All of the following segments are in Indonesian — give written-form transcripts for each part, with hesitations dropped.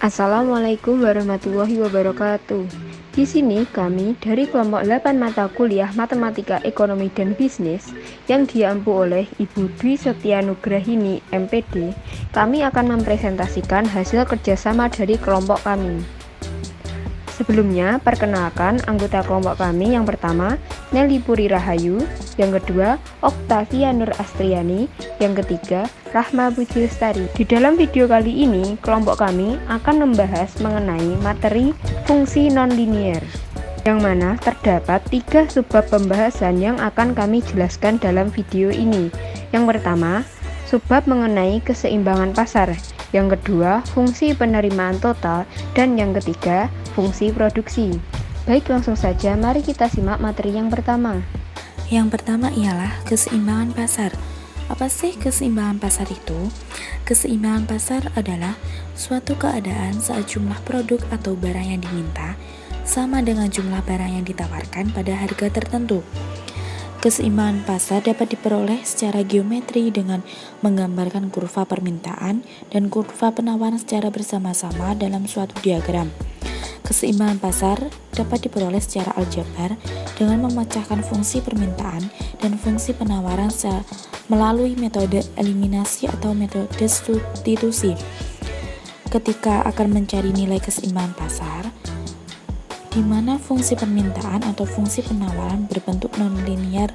Assalamualaikum warahmatullahi wabarakatuh. Di sini kami dari kelompok 8 mata kuliah Matematika, Ekonomi, dan Bisnis yang diampu oleh Ibu Dwi Setia Nugrahini, MPD, kami akan mempresentasikan hasil kerjasama dari kelompok kami. Sebelumnya, perkenalkan anggota kelompok kami. Yang pertama, Nelly Puri Rahayu. Yang kedua, Oktavia Nur Astriani. Yang ketiga, Rahma Puji Lestari. Di dalam video kali ini, kelompok kami akan membahas mengenai materi fungsi nonlinier, yang mana terdapat 3 subbab pembahasan yang akan kami jelaskan dalam video ini. Yang pertama, subbab mengenai keseimbangan pasar. Yang kedua, fungsi penerimaan total. Dan yang ketiga, fungsi produksi. Baik, langsung saja mari kita simak materi yang pertama. Yang pertama ialah keseimbangan pasar. Apa sih keseimbangan pasar itu? Keseimbangan pasar adalah suatu keadaan saat jumlah produk atau barang yang diminta sama dengan jumlah barang yang ditawarkan pada harga tertentu. Keseimbangan pasar dapat diperoleh secara geometri dengan menggambarkan kurva permintaan dan kurva penawaran secara bersama-sama dalam suatu diagram. Keseimbangan pasar dapat diperoleh secara aljabar dengan memecahkan fungsi permintaan dan fungsi penawaran melalui metode eliminasi atau metode substitusi. Ketika akan mencari nilai keseimbangan pasar, di mana fungsi permintaan atau fungsi penawaran berbentuk nonlinier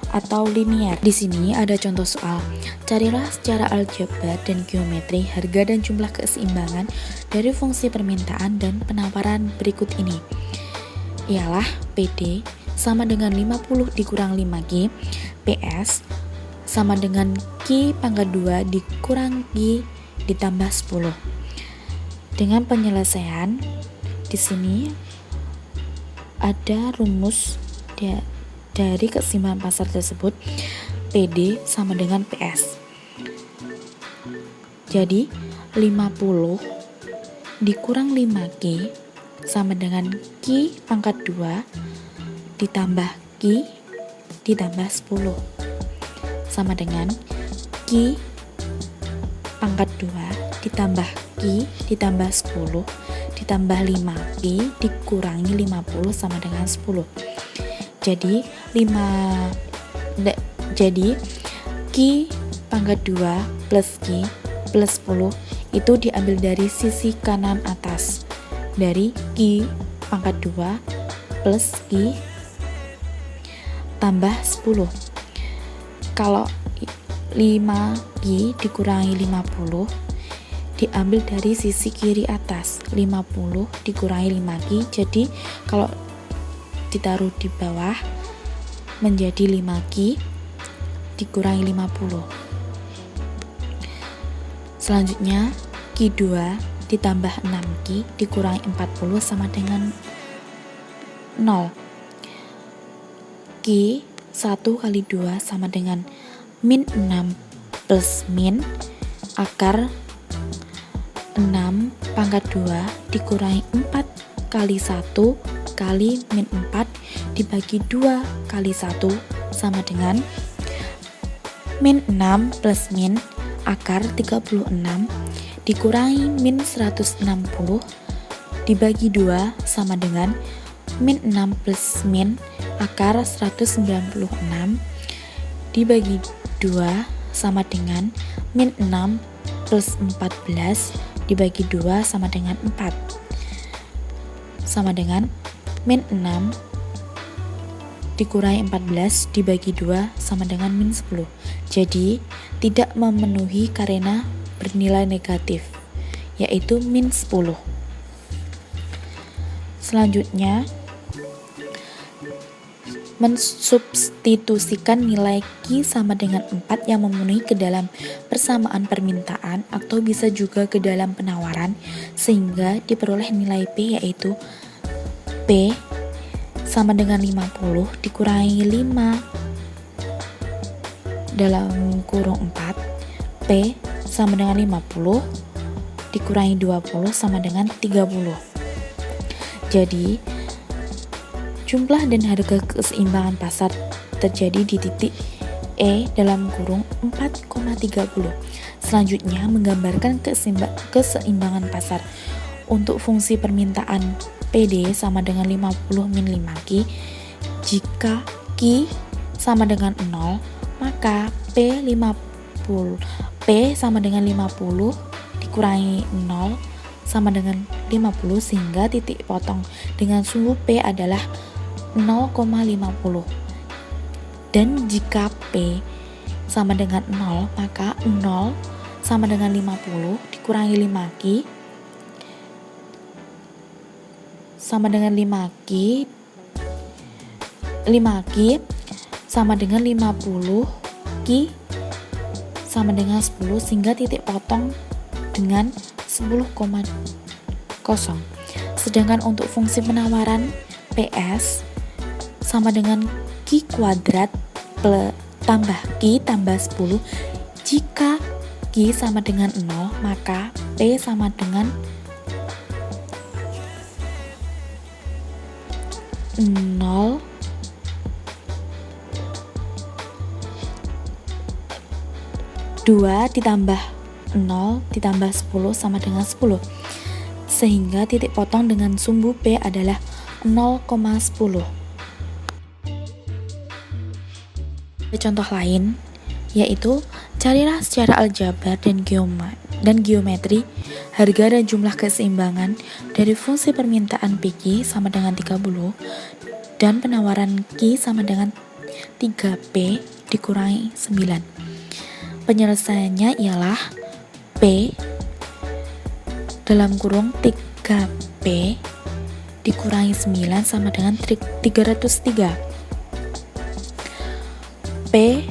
atau linier. Di sini ada contoh soal. Carilah secara aljabar dan geometri harga dan jumlah keseimbangan dari fungsi permintaan dan penawaran berikut ini. Ialah PD sama dengan 50 dikurang 5Q, PS sama dengan Q pangkat 2 dikurang Q ditambah 10. Dengan penyelesaian di sini ada rumus dari keseimbangan pasar tersebut. PD sama dengan PS. Jadi 50 dikurang 5Q sama dengan Q pangkat 2 ditambah Q ditambah 10 sama dengan Q pangkat 2 ditambah Q ditambah 10 ditambah 5Q dikurangi 50 sama dengan 10. Jadi Q pangkat 2 plus Q plus 10 itu diambil dari sisi kanan atas dari Q pangkat 2 plus Q tambah 10. Kalau 5Q dikurangi 50 diambil dari sisi kiri atas, 50 dikurangi 5Q, jadi kalau ditaruh di bawah menjadi 5Q dikurangi 50. Selanjutnya Q2 ditambah 6Q dikurangi 40 sama dengan 0. Q 1 kali 2 sama dengan min 6 plus min akar 6 pangkat 2 dikurangi 4 kali 1 kali min 4 dibagi 2 kali 1 sama dengan min 6 plus min akar 36 dikurangi min 160 dibagi 2 sama dengan min 6 plus min akar 196 dibagi 2 sama dengan min 6 plus 14 dibagi 2 sama dengan 4 sama dengan min 6 dikurangi 14 dibagi 2 sama dengan min 10. Jadi tidak memenuhi karena bernilai negatif, yaitu min 10. Selanjutnya mensubstitusikan nilai Q sama dengan 4 yang memenuhi ke dalam persamaan permintaan atau bisa juga ke dalam penawaran sehingga diperoleh nilai P, yaitu P sama dengan 50 dikurangi 5 dalam kurung 4, P sama dengan 50 dikurangi 20 sama dengan 30. Jadi jumlah dan harga keseimbangan pasar terjadi di titik E dalam kurung 4,30. Selanjutnya menggambarkan keseimbangan pasar. untuk fungsi permintaan PD sama dengan 50 min 5Q, jika Q sama dengan 0, maka P sama dengan 50 dikurangi 0 sama dengan 50, sehingga titik potong dengan sumbu P adalah 0,50. Dan jika P sama dengan 0, maka 0 sama dengan 50 dikurangi 5Q sama dengan 5Q sama dengan 50Q sama dengan 10, sehingga titik potong dengan 10,0. Sedangkan untuk fungsi penawaran PS sama dengan Q kuadrat tambah Q tambah 10. Jika Q sama dengan 0, maka P sama dengan 0 2 ditambah 0 ditambah 10 sama dengan 10, sehingga titik potong dengan sumbu P adalah 0,10. Contoh lain yaitu carilah secara aljabar dan geometri harga dan jumlah keseimbangan dari fungsi permintaan PQ sama dengan 30 dan penawaran Q sama dengan 3P dikurangi 9. Penyelesaiannya ialah P dalam kurung 3P dikurangi 9 sama dengan 303. P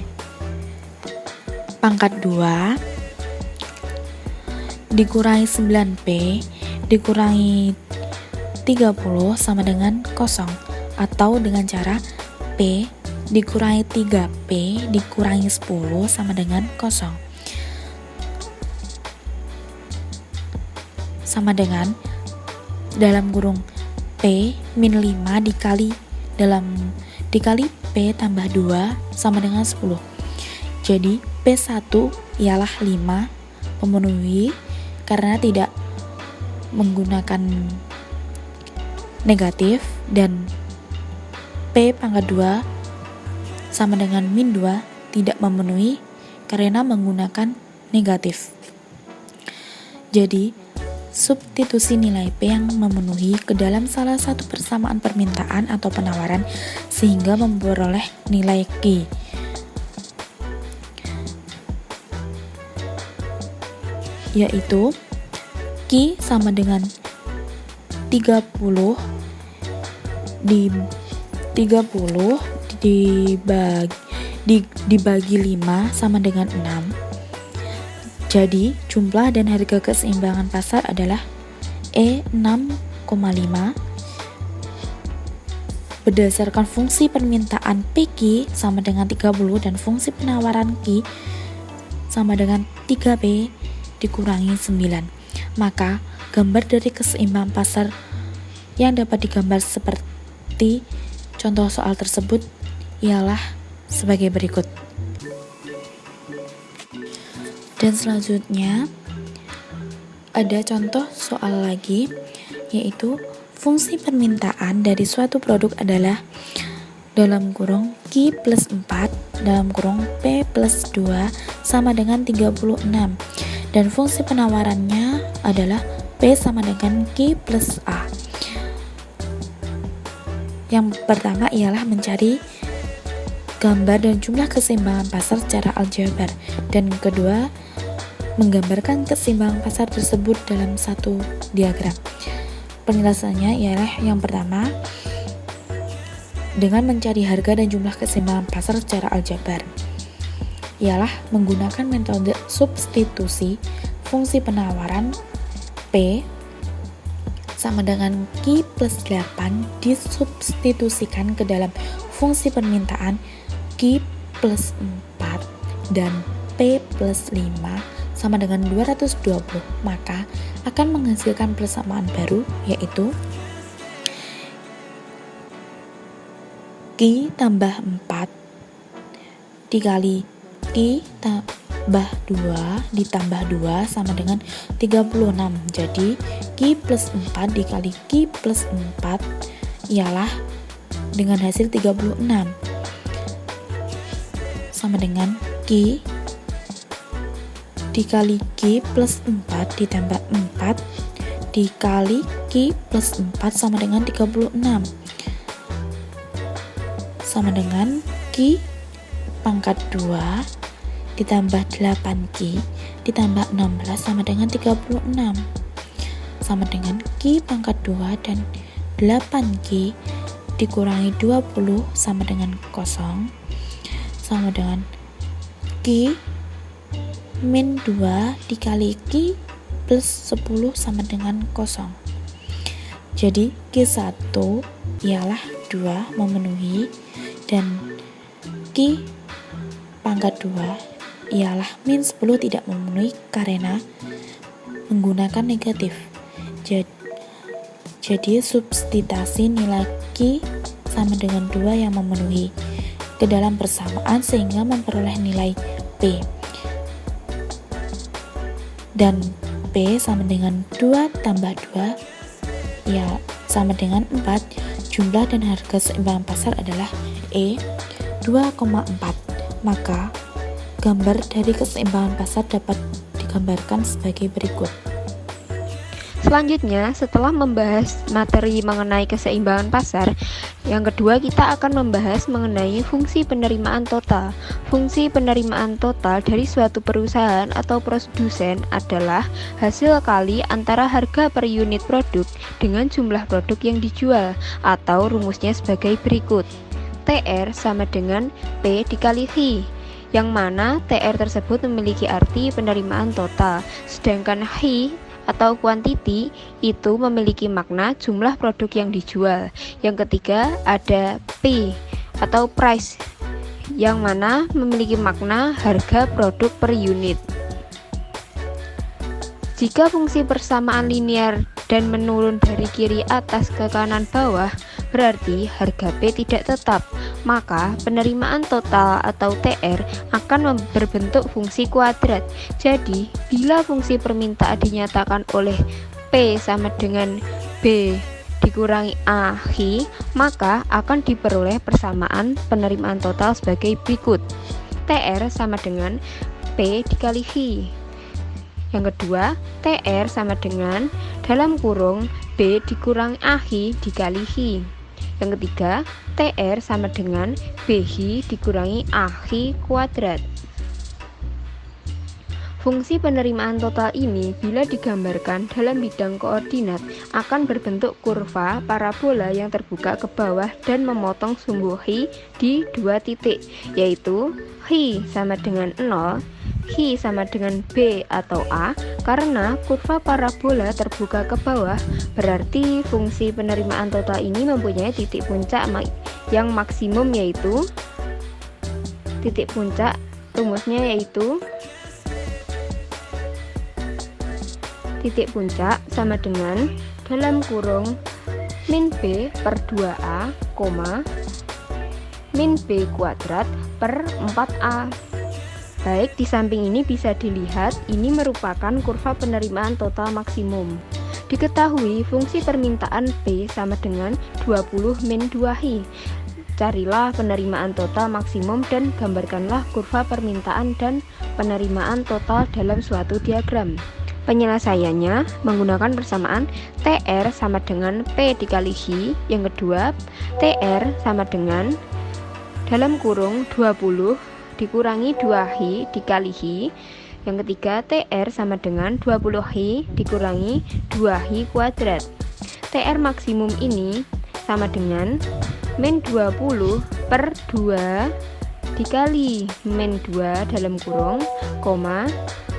pangkat 2 dikurangi 9P dikurangi 30 sama dengan 0, atau dengan cara P dikurangi 3P dikurangi 10 sama dengan 0, sama dengan dalam kurung P min 5 dikali P tambah 2 sama dengan 10. Jadi P1 ialah 5 memenuhi karena tidak menggunakan negatif, dan P pangkat 2 sama dengan min 2 tidak memenuhi karena menggunakan negatif. Jadi substitusi nilai P yang memenuhi ke dalam salah satu persamaan permintaan atau penawaran sehingga memperoleh nilai Q, yaitu Q sama dengan 30 dibagi 5 sama dengan 6. Jadi jumlah dan harga keseimbangan pasar adalah E6,5 berdasarkan fungsi permintaan PQ sama dengan 30 dan fungsi penawaran Q sama dengan 3P dikurangi 9. Maka gambar dari keseimbangan pasar yang dapat digambar seperti contoh soal tersebut ialah sebagai berikut. Dan selanjutnya ada contoh soal lagi, yaitu fungsi permintaan dari suatu produk adalah dalam kurung Q plus 4 dalam kurung P plus 2 sama dengan 36, dan fungsi penawarannya adalah P sama dengan Q plus A. Yang pertama ialah mencari gambar dan jumlah keseimbangan pasar secara aljabar, dan kedua menggambarkan keseimbangan pasar tersebut dalam satu diagram. Penjelasannya ialah yang pertama, dengan mencari harga dan jumlah keseimbangan pasar secara aljabar ialah menggunakan metode substitusi fungsi penawaran P sama dengan Q plus 8 disubstitusikan ke dalam fungsi permintaan Q plus 4 dan P plus 5 sama dengan 220, maka akan menghasilkan persamaan baru, yaitu Q tambah 4 dikali Q tambah 2 ditambah 2 sama dengan 36. Jadi Q plus 4 dikali Q plus 4 ialah dengan hasil 36 sama dengan Q dikali Q plus 4 ditambah 4 dikali Q plus 4 sama dengan 36 sama dengan Q pangkat 2 ditambah 8Q ditambah 16 sama dengan 36 sama dengan Q pangkat 2 dan 8Q dikurangi 20 sama dengan 0 sama dengan Q min 2 dikali Q plus 10 sama dengan 0. Jadi Q1 ialah 2 memenuhi dan Q pangkat 2 ialah min 10 tidak memenuhi karena menggunakan negatif. Jadi substitusi nilai Q sama dengan 2 yang memenuhi ke dalam persamaan sehingga memperoleh nilai P. Dan P sama dengan 2 tambah 2 ya sama dengan 4. Jumlah dan harga keseimbangan pasar adalah E 2,4. Maka gambar dari keseimbangan pasar dapat digambarkan sebagai berikut. Selanjutnya, setelah membahas materi mengenai keseimbangan pasar, yang kedua kita akan membahas mengenai fungsi penerimaan total. Fungsi penerimaan total dari suatu perusahaan atau produsen adalah hasil kali antara harga per unit produk dengan jumlah produk yang dijual, atau rumusnya sebagai berikut. TR sama dengan P dikali V, yang mana TR tersebut memiliki arti penerimaan total, sedangkan V atau kuantiti itu memiliki makna jumlah produk yang dijual. Yang ketiga ada P atau price, yang mana memiliki makna harga produk per unit. Jika fungsi persamaan linear dan menurun dari kiri atas ke kanan bawah, berarti harga P tidak tetap. Maka penerimaan total atau TR akan berbentuk fungsi kuadrat. Jadi, bila fungsi permintaan dinyatakan oleh P sama dengan B dikurangi A Hi, maka akan diperoleh persamaan penerimaan total sebagai berikut. TR sama dengan P dikali Hi. Yang kedua, TR sama dengan dalam kurung B dikurangi AHI dikali Hi. Yang ketiga, TR sama dengan BHI dikurangi AHI kuadrat. Fungsi penerimaan total ini bila digambarkan dalam bidang koordinat akan berbentuk kurva parabola yang terbuka ke bawah dan memotong sumbu Hi di 2 titik, yaitu Hi sama dengan 0, Hi sama dengan B atau A. Karena kurva parabola terbuka ke bawah, berarti fungsi penerimaan total ini mempunyai titik puncak yang maksimum, yaitu titik puncak rumusnya yaitu titik puncak sama dengan dalam kurung min B per 2A, min B kuadrat per 4A. Baik, di samping ini bisa dilihat ini merupakan kurva penerimaan total maksimum. Diketahui fungsi permintaan P sama dengan 20 min 2Hi. Carilah penerimaan total maksimum dan gambarkanlah kurva permintaan dan penerimaan total dalam suatu diagram. Penyelesaiannya menggunakan persamaan TR sama dengan P dikali Hi. Yang kedua, TR sama dengan dalam kurung 20 dikurangi 2Hi dikali Hi. Yang ketiga, TR sama dengan 20Hi dikurangi 2Hi kuadrat. TR maksimum ini sama dengan min 20 per 2 dikali min 2 dalam kurung,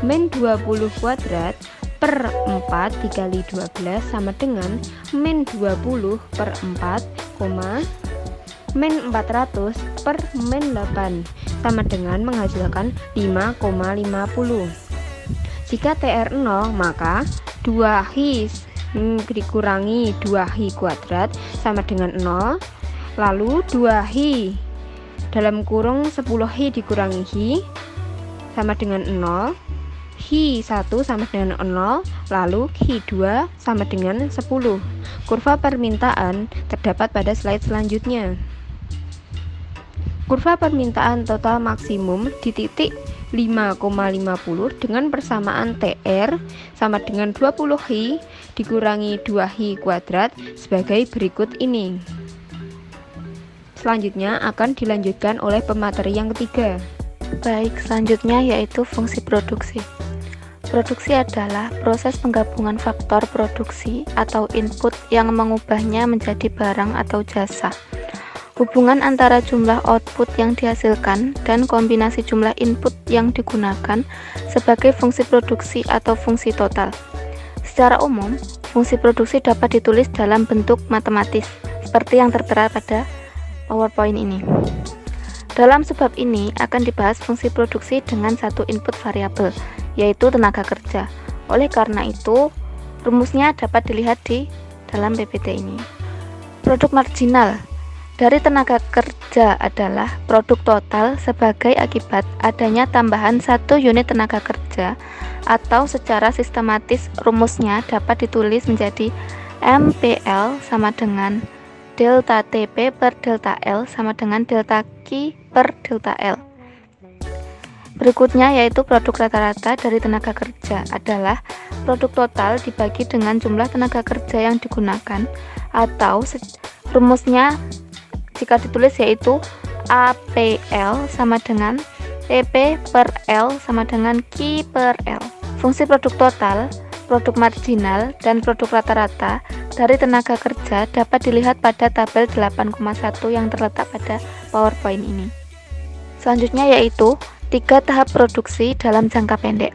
min 20 kuadrat per 4 dikali 12 sama dengan min 20 per 4, min 400 per min 8 sama dengan menghasilkan 5,50. Jika TR 0, maka 2Hi dikurangi 2Hi kuadrat sama dengan 0, lalu 2Hi dalam kurung 10Hi dikurangi Hi sama dengan 0, Hi1 sama dengan 0, lalu Hi2 sama dengan 10. Kurva permintaan terdapat pada slide selanjutnya. Kurva permintaan total maksimum di titik 5,50 dengan persamaan TR sama dengan 20 Hi dikurangi 2 Hi kuadrat sebagai berikut ini. Selanjutnya akan dilanjutkan oleh pemateri yang ketiga. Baik, selanjutnya yaitu fungsi produksi. Produksi adalah proses penggabungan faktor produksi atau input yang mengubahnya menjadi barang atau jasa. Hubungan antara jumlah output yang dihasilkan dan kombinasi jumlah input yang digunakan sebagai fungsi produksi atau fungsi total. Secara umum, fungsi produksi dapat ditulis dalam bentuk matematis, seperti yang tertera pada PowerPoint ini. Dalam sebab ini akan dibahas fungsi produksi dengan satu input variabel, yaitu tenaga kerja. Oleh karena itu, rumusnya dapat dilihat di dalam PPT ini. Produk marginal dari tenaga kerja adalah produk total sebagai akibat adanya tambahan 1 unit tenaga kerja, atau secara sistematis rumusnya dapat ditulis menjadi MPL sama dengan delta TP per delta L sama dengan delta Q per delta L. Berikutnya yaitu produk rata-rata dari tenaga kerja adalah produk total dibagi dengan jumlah tenaga kerja yang digunakan, atau rumusnya jika ditulis yaitu APL sama dengan TP per L sama dengan Q per L. Fungsi produk total, produk marginal, dan produk rata-rata dari tenaga kerja dapat dilihat pada tabel 8,1 yang terletak pada PowerPoint ini. Selanjutnya yaitu 3 tahap produksi dalam jangka pendek.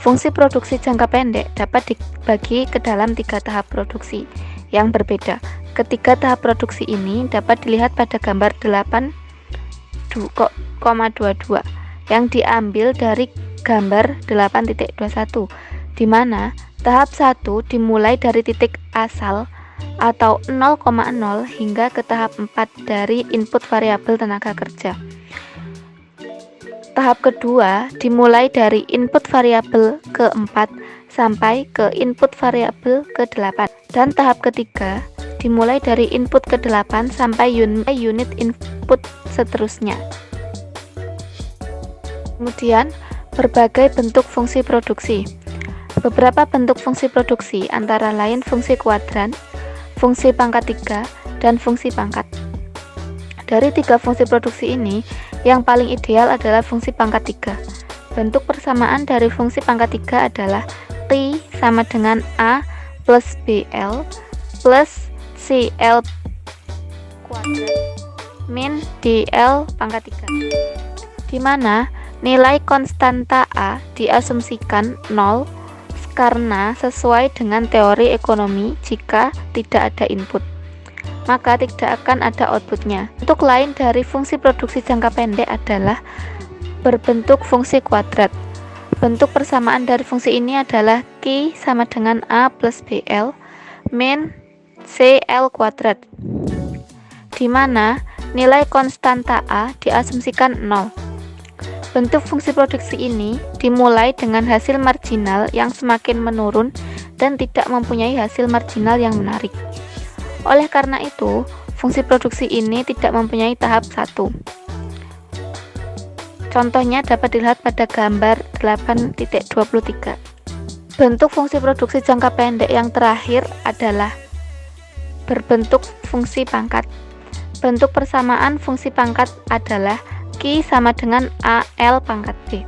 Fungsi produksi jangka pendek dapat dibagi ke dalam 3 tahap produksi yang berbeda. Ketiga tahap produksi ini dapat dilihat pada gambar 8,22 yang diambil dari gambar 8.21, di mana tahap 1 dimulai dari titik asal atau 0,0 hingga ke tahap 4 dari input variabel tenaga kerja. Tahap kedua dimulai dari input variabel ke-4 sampai ke input variabel ke-8, dan tahap ketiga dimulai dari input ke-8 sampai unit input seterusnya. Kemudian berbagai bentuk fungsi produksi. Beberapa bentuk fungsi produksi antara lain fungsi kuadran, fungsi pangkat 3, dan fungsi pangkat. Dari 3 fungsi produksi ini, yang paling ideal adalah fungsi pangkat 3. Bentuk persamaan dari fungsi pangkat 3 adalah T sama dengan A plus BL plus CL kuadrat min DL pangkat 3, di mana nilai konstanta A diasumsikan 0 karena sesuai dengan teori ekonomi, jika tidak ada input, maka tidak akan ada outputnya. Bentuk lain dari fungsi produksi jangka pendek adalah berbentuk fungsi kuadrat. Bentuk persamaan dari fungsi ini adalah Q sama dengan A plus BL min CL kuadrat, di mana nilai konstanta A diasumsikan 0. Bentuk fungsi produksi ini dimulai dengan hasil marginal yang semakin menurun dan tidak mempunyai hasil marginal yang menarik. Oleh karena itu, fungsi produksi ini tidak mempunyai tahap 1. Contohnya dapat dilihat pada gambar 8.23. Bentuk fungsi produksi jangka pendek yang terakhir adalah berbentuk fungsi pangkat. Bentuk persamaan fungsi pangkat adalah Q sama dengan AL pangkat B.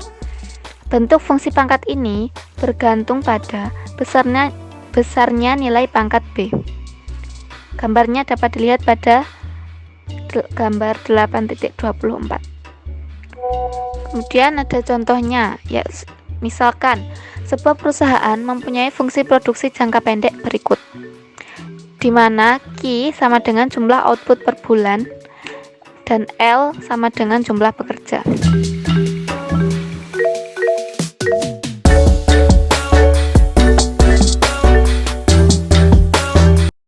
Bentuk fungsi pangkat ini bergantung pada besarnya nilai pangkat B. Gambarnya dapat dilihat pada gambar 8.24. Kemudian ada contohnya, ya, misalkan sebuah perusahaan mempunyai fungsi produksi jangka pendek berikut, di mana Q sama dengan jumlah output per bulan dan L sama dengan jumlah pekerja.